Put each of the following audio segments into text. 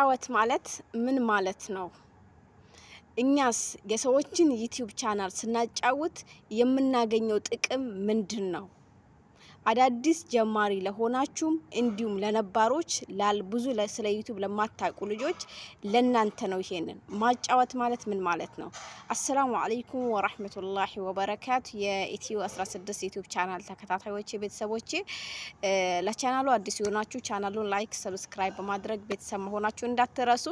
ማጫወት ማለት ምን ማለት ነው? እኛስ የሰዎችን ዩቲዩብ ቻናል ስናጫውት የምናገኘው ጥቅም ምንድን ነው? አዳዲስ ጀማሪ ለሆናችሁም እንዲሁም ለነባሮች ብዙ ስለ ዩቲዩብ ለማታውቁ ልጆች ለናንተ ነው። ይሄንን ማጫወት ማለት ምን ማለት ነው? አሰላሙ አለይኩም ወራህመቱላሂ ወበረካቱ። የኢትዮ 16 ዩቲዩብ ቻናል ተከታታዮች ቤተሰቦቼ፣ ለቻናሉ አዲስ የሆናችሁ ቻናሉን ላይክ፣ ሰብስክራይብ በማድረግ ቤተሰብ መሆናችሁ እንዳትረሱ።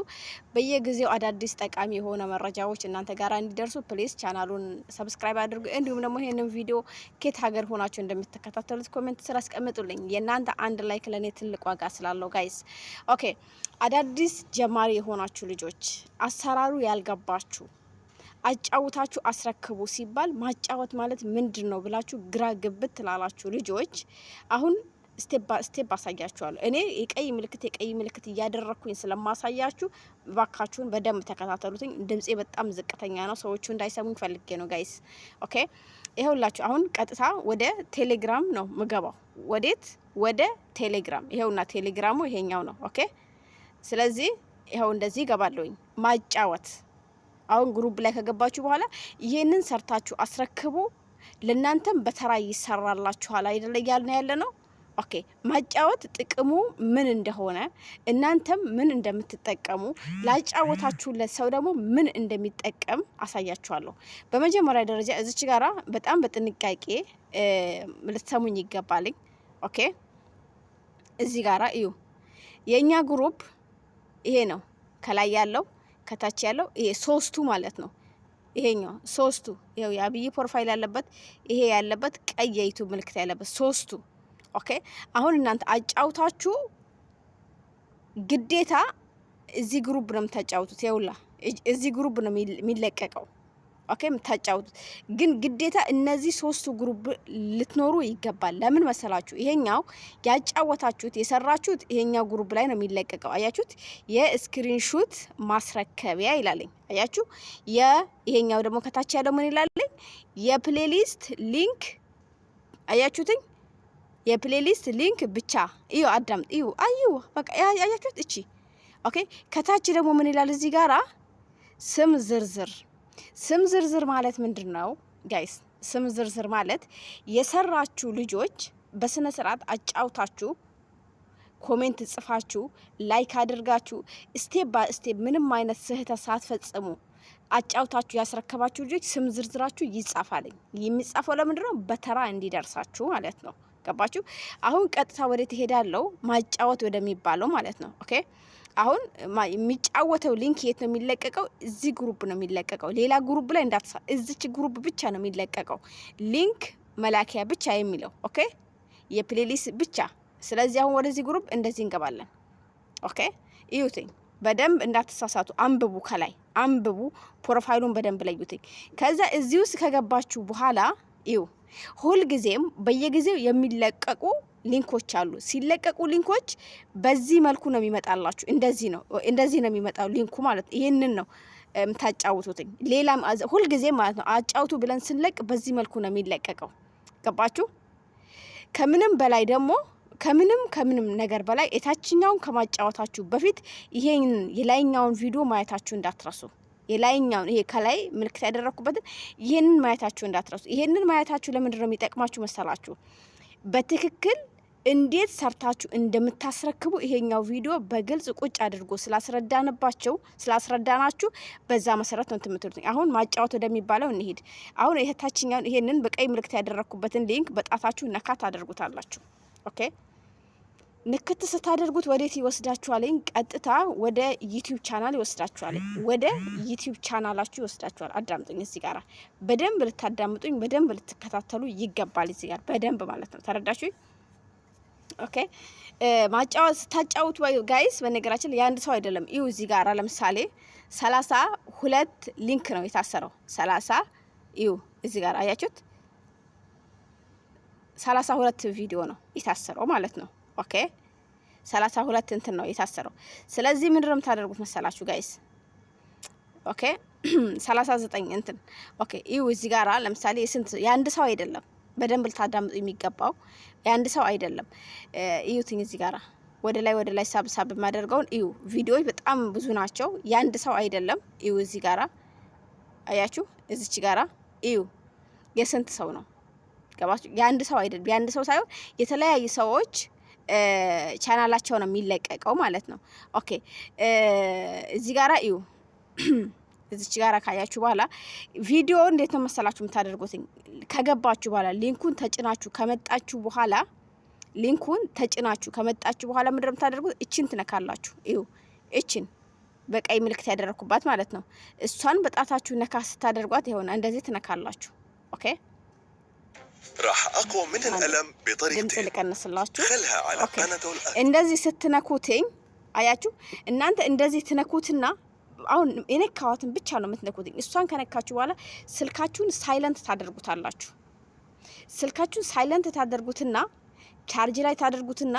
በየጊዜው አዳዲስ ጠቃሚ የሆነ መረጃዎች እናንተ ጋር እንዲደርሱ ፕሊዝ ቻናሉን ሰብስክራይብ አድርጉ። እንዲሁም ደግሞ ይሄንን ቪዲዮ ከየት ሀገር ሆናችሁ እንደምትከታተሉት ኮሜንት ስራ አስቀምጡልኝ። የእናንተ አንድ ላይክ ለኔ ትልቅ ዋጋ ስላለው ጋይስ። ኦኬ፣ አዳዲስ ጀማሪ የሆናችሁ ልጆች፣ አሰራሩ ያልገባችሁ፣ አጫውታችሁ አስረክቡ ሲባል ማጫወት ማለት ምንድን ነው ብላችሁ ግራ ግብት ትላላችሁ ልጆች፣ አሁን ስቴፕ አሳያችኋለሁ። እኔ የቀይ ምልክት እያደረኩኝ ስለማሳያችሁ ባካችሁን በደንብ ተከታተሉትኝ። ድምጼ በጣም ዝቅተኛ ነው፣ ሰዎቹ እንዳይሰሙኝ ፈልጌ ነው ጋይስ። ኦኬ፣ ይሄውላችሁ አሁን ቀጥታ ወደ ቴሌግራም ነው ምገባው። ወዴት? ወደ ቴሌግራም። ይሄውና ቴሌግራሙ ይሄኛው ነው። ኦኬ፣ ስለዚህ ይሄው እንደዚህ ገባለሁኝ። ማጫወት አሁን ግሩፕ ላይ ከገባችሁ በኋላ ይሄንን ሰርታችሁ አስረክቡ። ለናንተም በተራ ይሰራላችኋል አይደለ? እያልን ያለ ነው። ኦኬ፣ ማጫወት ጥቅሙ ምን እንደሆነ እናንተም ምን እንደምትጠቀሙ ላጫወታችሁለት ሰው ደግሞ ምን እንደሚጠቀም አሳያችኋለሁ። በመጀመሪያ ደረጃ እዚች ጋራ በጣም በጥንቃቄ ልትሰሙኝ ይገባልኝ። ኦኬ፣ እዚህ ጋራ እዩ። የኛ ግሩፕ ይሄ ነው። ከላይ ያለው ከታች ያለው ይሄ ሶስቱ ማለት ነው። ይሄኛው ሶስቱ ይሄው የአብይ ፕሮፋይል ያለበት ይሄ ያለበት ቀይ የዩቲዩብ ምልክት ያለበት ሶስቱ። ኦኬ፣ አሁን እናንተ አጫውታችሁ ግዴታ እዚህ ግሩፕ ነው የምታጫውቱት። ይውላ እዚህ ግሩፕ ነው የሚለቀቀው። ኦኬ፣ የምታጫውቱት ግን ግዴታ እነዚህ ሶስቱ ግሩፕ ልትኖሩ ይገባል። ለምን መሰላችሁ? ይሄኛው ያጫወታችሁት የሰራችሁት ይሄኛው ግሩፕ ላይ ነው የሚለቀቀው። አያችሁት? የስክሪንሹት ማስረከቢያ ይላልኝ። አያችሁ? ይሄኛው ደግሞ ከታች ያለው ምን ይላልኝ? የፕሌሊስት ሊንክ። አያችሁትኝ? የፕሌሊስት ሊንክ ብቻ እዩ፣ አዳምጥ፣ እዩ፣ አዩ፣ በቃ አያችሁት? እቺ ኦኬ። ከታች ደግሞ ምን ይላል እዚህ ጋራ? ስም ዝርዝር። ስም ዝርዝር ማለት ምንድን ነው ጋይስ? ስም ዝርዝር ማለት የሰራችሁ ልጆች በስነ ስርዓት አጫውታችሁ ኮሜንት ጽፋችሁ ላይክ አድርጋችሁ ስቴፕ ባይ ስቴፕ ምንም አይነት ስህተት ሳትፈጽሙ አጫውታችሁ ያስረከባችሁ ልጆች ስም ዝርዝራችሁ ይጻፋልኝ። የሚጻፈው ለምንድን ነው? በተራ እንዲደርሳችሁ ማለት ነው። ገባችሁ? አሁን ቀጥታ ወደ ትሄዳለው ማጫወት ወደሚባለው ማለት ነው። ኦኬ፣ አሁን የሚጫወተው ሊንክ የት ነው የሚለቀቀው? እዚህ ግሩፕ ነው የሚለቀቀው። ሌላ ግሩፕ ላይ እንዳትሳ፣ እዚች ግሩፕ ብቻ ነው የሚለቀቀው። ሊንክ መላኪያ ብቻ የሚለው ኦኬ፣ የፕሌሊስት ብቻ። ስለዚህ አሁን ወደዚህ ግሩፕ እንደዚህ እንገባለን። ኦኬ፣ እዩትኝ፣ በደንብ እንዳትሳሳቱ፣ አንብቡ፣ ከላይ አንብቡ፣ ፕሮፋይሉን በደንብ ለዩትኝ። ከዛ እዚህ ውስጥ ከገባችሁ በኋላ እዩ፣ ሁልጊዜም በየጊዜው የሚለቀቁ ሊንኮች አሉ። ሲለቀቁ ሊንኮች በዚህ መልኩ ነው የሚመጣላችሁ። እንደዚህ ነው የሚመጣው ሊንኩ ማለት ይሄንን ነው የምታጫውቱትኝ። ሌላም ሁልጊዜም ማለት ነው አጫውቱ ብለን ስንለቅ በዚህ መልኩ ነው የሚለቀቀው። ገባችሁ? ከምንም በላይ ደግሞ ከምንም ነገር በላይ የታችኛውን ከማጫወታችሁ በፊት ይሄን የላይኛውን ቪዲዮ ማየታችሁ እንዳትረሱ። የላይኛውን ይሄ ከላይ ምልክት ያደረኩበትን ይሄንን ማየታችሁ እንዳትረሱ። ይሄንን ማየታችሁ ለምንድን ነው የሚጠቅማችሁ መሰላችሁ? በትክክል እንዴት ሰርታችሁ እንደምታስረክቡ ይሄኛው ቪዲዮ በግልጽ ቁጭ አድርጎ ስላስረዳናችሁ በዛ መሰረት ነው ትምትሉት። አሁን ማጫወት ወደሚባለው እንሂድ። አሁን የታችኛውን ይሄንን በቀይ ምልክት ያደረኩበትን ሊንክ በጣታችሁ ነካት አድርጉታላችሁ። ኦኬ፣ ንክት ስታደርጉት ወዴት ይወስዳችኋል? ቀጥታ ወደ ዩቲዩብ ቻናል ይወስዳችኋል። ወደ ዩቲዩብ ቻናላችሁ ይወስዳችኋል። አዳምጡኝ፣ እዚህ ጋር በደንብ ልታዳምጡኝ፣ በደንብ ልትከታተሉ ይገባል። እዚህ ጋር በደንብ ማለት ነው። ተረዳችሁኝ? ኦኬ፣ ማጫወት ስታጫውቱ ጋይስ፣ በነገራችን የአንድ ሰው አይደለም። እዩ፣ እዚህ ጋር ለምሳሌ 32 ሊንክ ነው የታሰረው። 30 እዩ፣ እዚህ ጋር አያችሁት? 32 ቪዲዮ ነው የታሰረው ማለት ነው። ኦኬ፣ 32 እንትን ነው የታሰረው። ስለዚህ ምንድነው የምታደርጉት መሰላችሁ ጋይስ? ኦኬ፣ 39 እንትን ኦኬ፣ እዩ፣ እዚህ ጋር ለምሳሌ የአንድ ሰው አይደለም። በደንብ ልታዳምጡ የሚገባው የአንድ ሰው አይደለም። እዩትኝ፣ እዚህ ጋር ወደ ላይ ሳብ የማደርገውን እዩ። ቪዲዮዎች በጣም ብዙ ናቸው፣ ያንድ ሰው አይደለም። እዩ እዚህ ጋራ አያችሁ፣ እዚች ጋራ እዩ። የስንት ሰው ነው ገባችሁ? ያንድ ሰው አይደለም፣ ያንድ ሰው ሳይሆን የተለያዩ ሰዎች ቻናላቸው ነው የሚለቀቀው ማለት ነው። ኦኬ እዚህ ጋራ እዩ። እዚች ጋራ ካያችሁ በኋላ ቪዲዮ እንዴት ነው መሰላችሁ የምታደርጉት? ከገባችሁ በኋላ ሊንኩን ተጭናችሁ ከመጣችሁ በኋላ ምንድን ነው የምታደርጉት? እቺን ትነካላችሁ። እዩ እቺን በቀይ ምልክት ያደረኩባት ማለት ነው። እሷን በጣታችሁ ነካ ስታደርጓት ይሆና እንደዚህ ትነካላችሁ። ኦኬ راح اقوى من الالم بطريقتين خلها على قناته الان እንደዚህ ስትነኩትኝ አያችሁ እናንተ እንደዚህ ትነኩትና አሁን የነካዋትን ብቻ ነው የምትነኩትኝ። እሷን ከነካችሁ በኋላ ስልካችሁን ሳይለንት ታደርጉታላችሁ። ስልካችሁን ሳይለንት ታደርጉትና ቻርጅ ላይ ታደርጉትና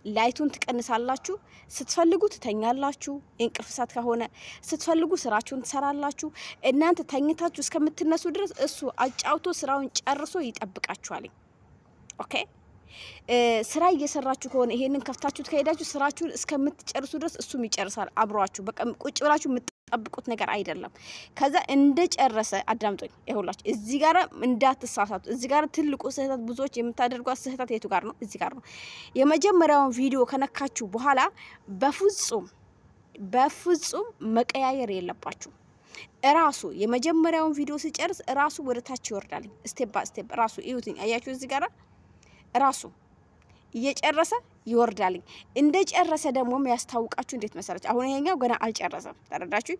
ላይቱን ትቀንሳላችሁ። ስትፈልጉ ትተኛላችሁ። እንቅልፍ ሰዓት ከሆነ ስትፈልጉ ስራችሁን ትሰራላችሁ። እናንተ ተኝታችሁ እስከምትነሱ ድረስ እሱ አጫውቶ ስራውን ጨርሶ ይጠብቃችኋል። ኦኬ ስራ እየሰራችሁ ከሆነ ይሄንን ከፍታችሁ ከሄዳችሁ ስራችሁን እስከምትጨርሱ ድረስ እሱም ይጨርሳል አብሯችሁ። በቃ ቁጭ ብላችሁ የምትጠብቁት ነገር አይደለም። ከዛ እንደጨረሰ አዳምጦኝ ይሁላችሁ። እዚህ ጋር እንዳትሳሳቱ። እዚህ ጋር ትልቁ ስህተት ብዙዎች የምታደርጓት ስህተት የቱ ጋር ነው? እዚህ ጋር ነው። የመጀመሪያውን ቪዲዮ ከነካችሁ በኋላ በፍጹም መቀያየር የለባችሁ። እራሱ የመጀመሪያውን ቪዲዮ ሲጨርስ እራሱ ወደ ታች ይወርዳል። ስቴፕ ባይ ስቴፕ እራሱ እዩትኝ። አያችሁ እዚህ ጋር ራሱ እየጨረሰ ይወርዳልኝ። እንደጨረሰ ደግሞ የሚያስታውቃችሁ እንዴት መሰለች? አሁን ይሄኛው ገና አልጨረሰም። ተረዳችሁ?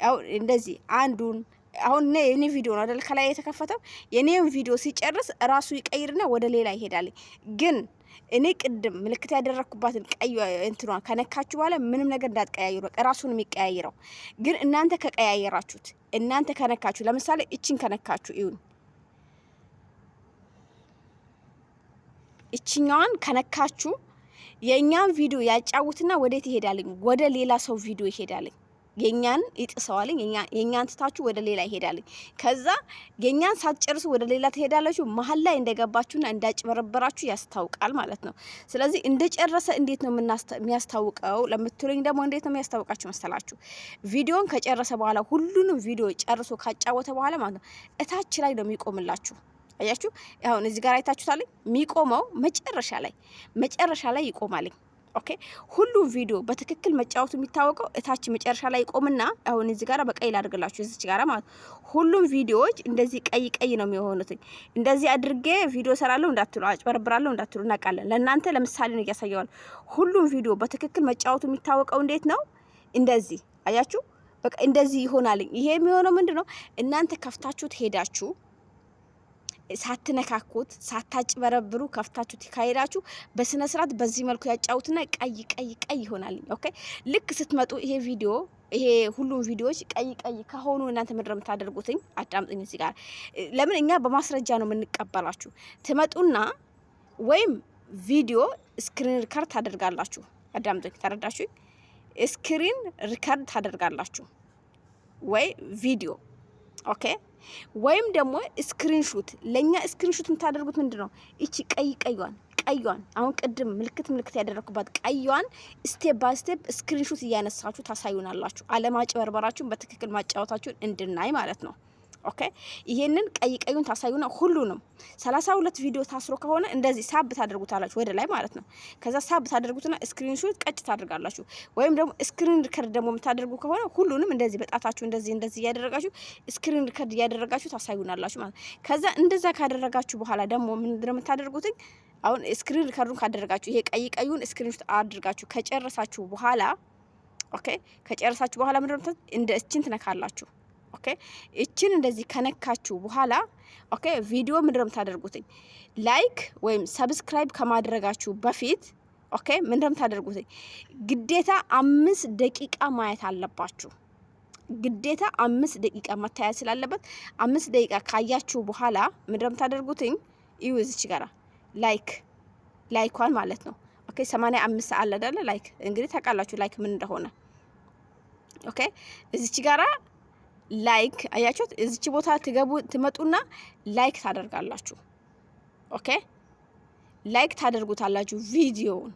ያው እንደዚህ አንዱን አሁን የኔ ቪዲዮ ነው አይደል ከላይ የተከፈተው። የኔን ቪዲዮ ሲጨርስ ራሱ ይቀይርና ወደ ሌላ ይሄዳልኝ። ግን እኔ ቅድም ምልክት ያደረኩባትን ቀይ እንትኗን ከነካችሁ በኋላ ምንም ነገር እንዳትቀያይሩ፣ ራሱን የሚቀያይረው ግን እናንተ ከቀያየራችሁት፣ እናንተ ከነካችሁ፣ ለምሳሌ እቺን ከነካችሁ ይሁን እቺኛዋን ከነካችሁ የኛን ቪዲዮ ያጫውትና ወዴት ይሄዳልኝ? ወደ ሌላ ሰው ቪዲዮ ይሄዳልኝ። የኛን ይጥሰዋልኝ። የኛን ትታችሁ ወደ ሌላ ይሄዳልኝ። ከዛ የኛን ሳትጨርሱ ወደ ሌላ ትሄዳላችሁ። መሀል ላይ እንደገባችሁና እንዳጭበረበራችሁ ያስታውቃል ማለት ነው። ስለዚህ እንደጨረሰ እንዴት ነው የሚያስታውቀው ለምትሉኝ ደግሞ እንዴት ነው የሚያስታውቃችሁ መሰላችሁ? ቪዲዮን ከጨረሰ በኋላ ሁሉንም ቪዲዮ ጨርሶ ካጫወተ በኋላ ማለት ነው እታች ላይ ነው የሚቆምላችሁ። አያችሁ አሁን እዚህ ጋር አይታችሁታል። የሚቆመው መጨረሻ ላይ ይቆማልኝ። ኦኬ ሁሉም ቪዲዮ በትክክል መጫወቱ የሚታወቀው እታች መጨረሻ ላይ ይቆምና አሁን እዚህ ጋር በቀይ ላድርግላችሁ። እዚህ ጋር ማለት ሁሉም ቪዲዮዎች እንደዚህ ቀይ ነው የሚሆኑት። እንደዚህ አድርጌ ቪዲዮ ሰራለሁ እንዳትሉ፣ አጭበረብራለሁ እንዳትሉ እናውቃለን። ለእናንተ ለምሳሌ ነው እያሳየዋል። ሁሉም ቪዲዮ በትክክል መጫወቱ የሚታወቀው እንዴት ነው? እንደዚህ አያችሁ፣ በቃ እንደዚህ ይሆናልኝ። ይሄ የሚሆነው ምንድነው? እናንተ ከፍታችሁት ሄዳችሁ ሳትነካኩት ሳታጭበረብሩ ከፍታችሁ ትካሄዳችሁ በስነ ስርዓት በዚህ መልኩ ያጫውትና ቀይ ይሆናል። ኦኬ ልክ ስትመጡ ይሄ ሁሉም ቪዲዮዎች ቀይ ከሆኑ እናንተ ምንድነው የምታደርጉትኝ? አዳምጡኝ። እዚህ ጋር ለምን እኛ በማስረጃ ነው የምንቀበላችሁ። ትመጡና ወይም ቪዲዮ ስክሪን ሪከርድ ታደርጋላችሁ። አዳምጡኝ፣ ተረዳችሁ? ስክሪን ሪከርድ ታደርጋላችሁ ወይ ቪዲዮ ኦኬ ወይም ደግሞ ስክሪንሾት። ለኛ ስክሪንሾት የምታደርጉት ምንድነው? እቺ ቀይዋን አሁን ቅድም ምልክት ያደረኩባት ቀይዋን ስቴፕ ባይ ስቴፕ ስክሪንሾት እያነሳችሁ ታሳዩናላችሁ። አለማጭበርበራችሁን በትክክል ማጫወታችሁን እንድናይ ማለት ነው። ኦኬ ይሄንን ቀዩን ታሳዩና ሁሉንም 32 ቪዲዮ ታስሮ ከሆነ እንደዚህ ሳብ ታደርጉታላችሁ ወደ ላይ ማለት ነው። ከዛ ሳብ ታደርጉትና ስክሪንሾት ቀጭ ታደርጋላችሁ። ወይም ደግሞ ስክሪን ሪከርድ ደግሞ የምታደርጉ ከሆነ ሁሉንም እንደዚህ በጣታችሁ እንደዚህ እያደረጋችሁ ስክሪን ሪከርድ እያደረጋችሁ ታሳዩናላችሁ ማለት። ከዛ እንደዛ ካደረጋችሁ በኋላ ደግሞ ምንድነው የምታደርጉት? አሁን ስክሪን ሪከርዱን ካደረጋችሁ ይሄ ቀዩን ስክሪንሾት አድርጋችሁ ከጨረሳችሁ በኋላ ኦኬ ከጨረሳችሁ በኋላ ምንድነው እንደ እቺን ትነካላችሁ። ኦኬ እቺን እንደዚህ ከነካችሁ በኋላ ኦኬ ቪዲዮ ምንድነው የምታደርጉት? ላይክ ወይም ሰብስክራይብ ከማድረጋችሁ በፊት ኦኬ ምንድነው የምታደርጉት? ግዴታ 5 ደቂቃ ማየት አለባችሁ። ግዴታ 5 ደቂቃ መታየት ስላለበት 5 ደቂቃ ካያችሁ በኋላ ምንድነው የምታደርጉት? እዩ እዚች ጋራ ላይኳን ማለት ነው። ኦኬ 85 አለ አይደል? ላይክ እንግዲህ ታውቃላችሁ ላይክ ምን እንደሆነ። ኦኬ እዚች ጋራ ላይክ አያችሁት? እዚች ቦታ ትመጡና ላይክ ታደርጋላችሁ። ኦኬ ላይክ ታደርጉታላችሁ ቪዲዮውን።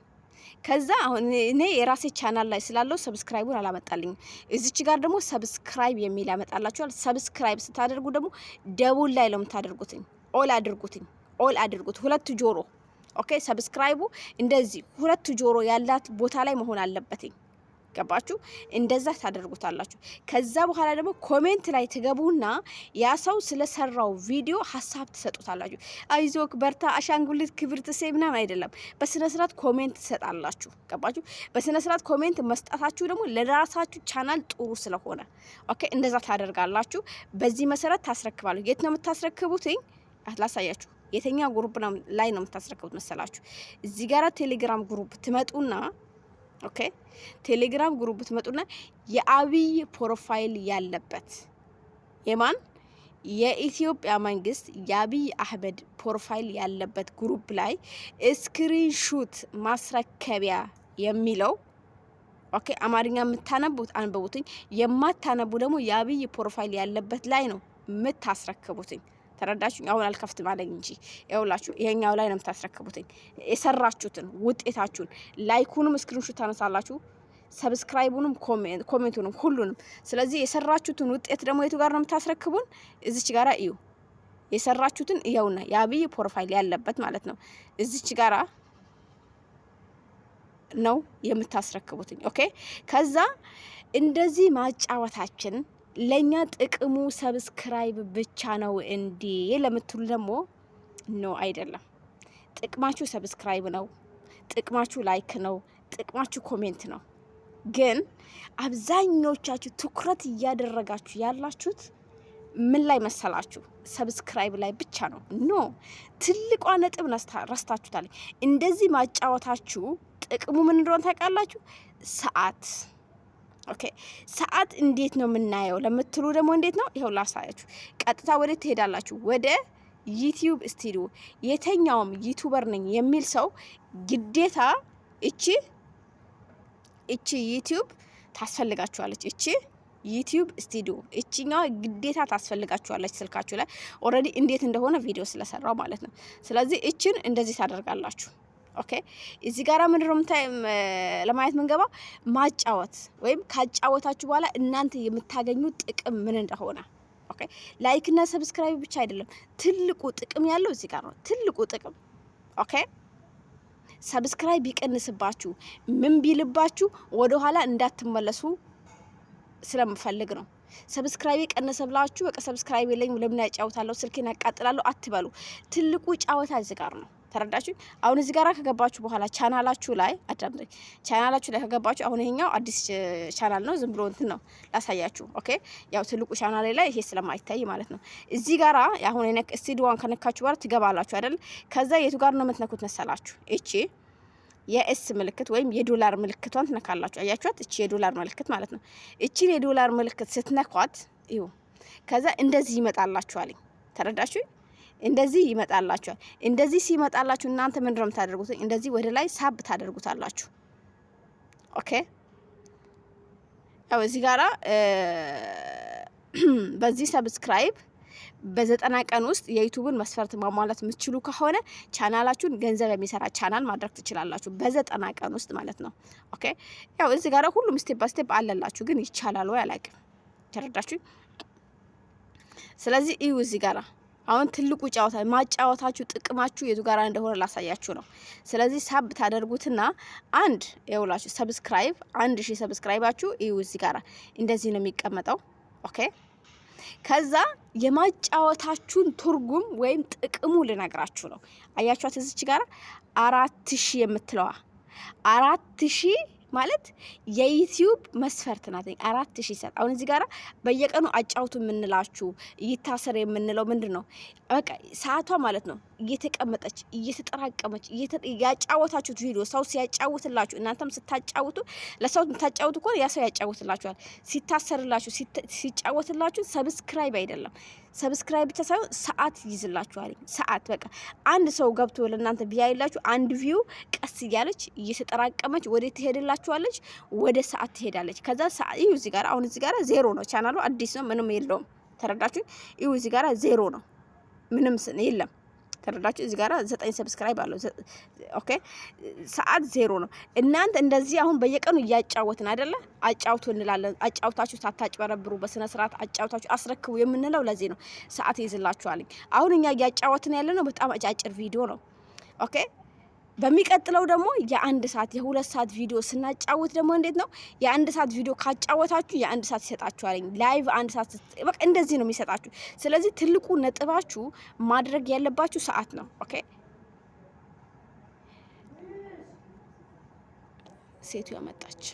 ከዛ አሁን እኔ የራሴ ቻናል ላይ ስላለው ሰብስክራይቡን አላመጣልኝ። እዚች ጋር ደግሞ ሰብስክራይብ የሚል ያመጣላችኋል። ሰብስክራይብ ስታደርጉ ደግሞ ደቡል ላይ ነው የምታደርጉትኝ። ኦል አድርጉት ሁለት ጆሮ። ኦኬ ሰብስክራይቡ እንደዚህ ሁለት ጆሮ ያላት ቦታ ላይ መሆን አለበትኝ። ገባችሁ? እንደዛ ታደርጉታላችሁ። ከዛ በኋላ ደግሞ ኮሜንት ላይ ትገቡና ያ ሰው ስለሰራው ቪዲዮ ሀሳብ ትሰጡታላችሁ። አይዞክ በርታ፣ አሻንጉሊት ክብር ትሴ ምናምን አይደለም። በስነ ስርዓት ኮሜንት ትሰጣላችሁ። ገባችሁ? በስነ ስርዓት ኮሜንት መስጠታችሁ ደግሞ ለራሳችሁ ቻናል ጥሩ ስለሆነ ኦኬ እንደዛ ታደርጋላችሁ። በዚህ መሰረት ታስረክባሉ። የት ነው የምታስረክቡት? ላሳያችሁ። የተኛ ግሩፕ ላይ ነው የምታስረክቡት መሰላችሁ? እዚህ ጋራ ቴሌግራም ግሩፕ ትመጡና ኦኬ ቴሌግራም ግሩፕ ትመጡና የአብይ ፕሮፋይል ያለበት የማን የኢትዮጵያ መንግስት የአብይ አህመድ ፕሮፋይል ያለበት ግሩፕ ላይ ስክሪንሹት ማስረከቢያ የሚለው ኦኬ አማርኛ የምታነቡት አንብቡትኝ፣ የማታነቡ ደግሞ የአብይ ፕሮፋይል ያለበት ላይ ነው የምታስረክቡትኝ። ተረዳችሁ? አሁን አልከፍት ማለት እንጂ ይኸውላችሁ ይሄኛው ላይ ነው የምታስረክቡትኝ። የሰራችሁትን ውጤታችሁን ላይኩንም ስክሪንሾት ታነሳላችሁ፣ ሰብስክራይቡንም ኮሜንቱንም ሁሉንም። ስለዚህ የሰራችሁትን ውጤት ደግሞ የቱ ጋር ነው የምታስረክቡን? እዚች ጋራ እዩ። የሰራችሁትን ይኸውና የአብይ ፕሮፋይል ያለበት ማለት ነው። እዚች ጋራ ነው የምታስረክቡትኝ። ኦኬ ከዛ እንደዚህ ማጫወታችን ለኛ ጥቅሙ ሰብስክራይብ ብቻ ነው እንዴ ለምትሉ ደግሞ ኖ አይደለም። ጥቅማችሁ ሰብስክራይብ ነው፣ ጥቅማችሁ ላይክ ነው፣ ጥቅማችሁ ኮሜንት ነው። ግን አብዛኞቻችሁ ትኩረት እያደረጋችሁ ያላችሁት ምን ላይ መሰላችሁ? ሰብስክራይብ ላይ ብቻ ነው። ኖ ትልቋ ነጥብ ረስታችሁታል። እንደዚህ ማጫወታችሁ ጥቅሙ ምን እንደሆነ ታውቃላችሁ? ሰዓት ኦኬ ሰዓት እንዴት ነው የምናየው ለምትሉ ደግሞ እንዴት ነው? ይኸው ላሳያችሁ። ቀጥታ ወደ ትሄዳላችሁ ወደ ዩቲዩብ ስቱዲዮ። የተኛውም ዩቲዩበር ነኝ የሚል ሰው ግዴታ እቺ ዩቲዩብ ታስፈልጋችኋለች። እቺ ዩቲዩብ ስቱዲዮ እቺኛው ግዴታ ታስፈልጋችኋለች ስልካችሁ ላይ ኦልሬዲ እንዴት እንደሆነ ቪዲዮ ስለሰራው ማለት ነው። ስለዚህ እቺን እንደዚህ ታደርጋላችሁ። ኦኬ እዚህ ጋራ ምንድነው ለማየት ምንገባው ማጫወት ወይም ካጫወታችሁ በኋላ እናንተ የምታገኙት ጥቅም ምን እንደሆነ ኦኬ ላይክ እና ሰብስክራይብ ብቻ አይደለም፣ ትልቁ ጥቅም ያለው እዚህ ጋር ነው። ትልቁ ጥቅም ኦኬ ሰብስክራይብ ቢቀንስባችሁ ምን ቢልባችሁ ወደ ኋላ እንዳትመለሱ ስለምፈልግ ነው። ሰብስክራይብ ቀነሰ ብላችሁ በቃ ሰብስክራይብ የለኝም ለምን ያጫውታለሁ ስልኬን ያቃጥላለሁ አትበሉ። ትልቁ ጫወታ እዚህ ጋር ነው። ተረዳችሁ? አሁን እዚህ ጋር ከገባችሁ በኋላ ቻናላችሁ ላይ አዳምጡኝ። ቻናላችሁ ላይ ከገባችሁ አሁን ይሄኛው አዲስ ቻናል ነው፣ ዝም ብሎ እንትን ነው ላሳያችሁ። ኦኬ ያው ትልቁ ቻናል ላይ ይሄ ስለማይታይ ማለት ነው። እዚህ ጋራ አሁን እኔ ስቱዲዮን ከነካችሁ በኋላ ትገባላችሁ አይደል? ከዛ የቱ ጋር ነው የምትነኩት መሰላችሁ? እቺ የኤስ ምልክት ወይም የዶላር ምልክቷን ትነካላችሁ። አያችኋት? እቺ የዶላር ምልክት ማለት ነው። እቺን የዶላር ምልክት ስትነኳት እዩ፣ ከዛ እንደዚህ ይመጣላችኋል። ተረዳችሁ? እንደዚህ ይመጣላችኋል። እንደዚህ ሲመጣላችሁ እናንተ ምንድን ነው የምታደርጉት? እንደዚህ ወደ ላይ ሳብ ታደርጉታላችሁ። ኦኬ ያው እዚህ ጋራ በዚህ ሰብስክራይብ በ90 ቀን ውስጥ የዩቲዩብን መስፈርት ማሟላት የምትችሉ ከሆነ ቻናላችሁን ገንዘብ የሚሰራ ቻናል ማድረግ ትችላላችሁ፣ በ90 ቀን ውስጥ ማለት ነው። ኦኬ ያው እዚህ ጋራ ሁሉም ስቴፕ ባይ ስቴፕ አለላችሁ፣ ግን ይቻላል ወይ አላውቅም። ተረዳችሁ? ስለዚህ እዩ እዚህ ጋራ አሁን ትልቁ ጫወታ ማጫወታችሁ ጥቅማችሁ የቱ ጋራ እንደሆነ ላሳያችሁ ነው። ስለዚህ ሳብ ታደርጉትና አንድ ይውላችሁ ሰብስክራይብ 1000 ሰብስክራይባችሁ እዩ እዚህ ጋራ እንደዚህ ነው የሚቀመጠው። ኦኬ ከዛ የማጫወታችሁን ትርጉም ወይም ጥቅሙ ልነግራችሁ ነው። አያችኋት እዚች ጋራ 4000 የምትለዋ 4000 ማለት የዩቲዩብ መስፈርት ናት። 4000 ይሰጥ። አሁን እዚህ ጋራ በየቀኑ አጫውቱ የምንላችሁ ይታሰር የምንለው ምንድነው? በቃ ሰዓቷ ማለት ነው እየተቀመጠች እየተጠራቀመች ያጫወታችሁት ቪዲዮ ሰው ሲያጫውትላችሁ እናንተም ስታጫውቱ ለሰው ስታጫውቱ እኮ ያ ሰው ያጫውትላችኋል። ሲታሰርላችሁ ሲጫወትላችሁ ሰብስክራይብ አይደለም፣ ሰብስክራይብ ብቻ ሳይሆን ሰዓት ይይዝላችኋል። ሰዓት በቃ አንድ ሰው ገብቶ ለእናንተ ቢያይላችሁ አንድ ቪው ቀስ እያለች እየተጠራቀመች ወደ ትሄድላችኋለች፣ ወደ ሰዓት ትሄዳለች። ከዛ ሰዓት እዩ እዚህ ጋር አሁን እዚህ ጋር ዜሮ ነው። ቻናሉ አዲስ ነው፣ ምንም የለውም። ተረዳችሁ? እዩ እዚህ ጋር ዜሮ ነው፣ ምንም የለም። ተረዳችሁ? እዚህ ጋር 9 ሰብስክራይብ አለው። ኦኬ ሰዓት 0 ነው። እናንተ እንደዚህ አሁን በየቀኑ እያጫወትን አይደለ? አጫውቱ እንላለን። አጫውታችሁ ሳታጭበረብሩ በስነ ስርዓት አጫውታችሁ አስረክቡ የምንለው ለዚህ ነው። ሰዓት ይይዝላችኋል። አሁን እኛ እያጫወትን ያለ ነው በጣም አጫጭር ቪዲዮ ነው። ኦኬ በሚቀጥለው ደግሞ የ1 ሰዓት የ2 ሰዓት ቪዲዮ ስናጫወት ደግሞ እንዴት ነው? የ1 ሰዓት ቪዲዮ ካጫወታችሁ የ1 ሰዓት ይሰጣችኋል። ላይቭ 1 ሰዓት በቃ እንደዚህ ነው የሚሰጣችሁ። ስለዚህ ትልቁ ነጥባችሁ ማድረግ ያለባችሁ ሰዓት ነው። ኦኬ ሴቱ ያመጣች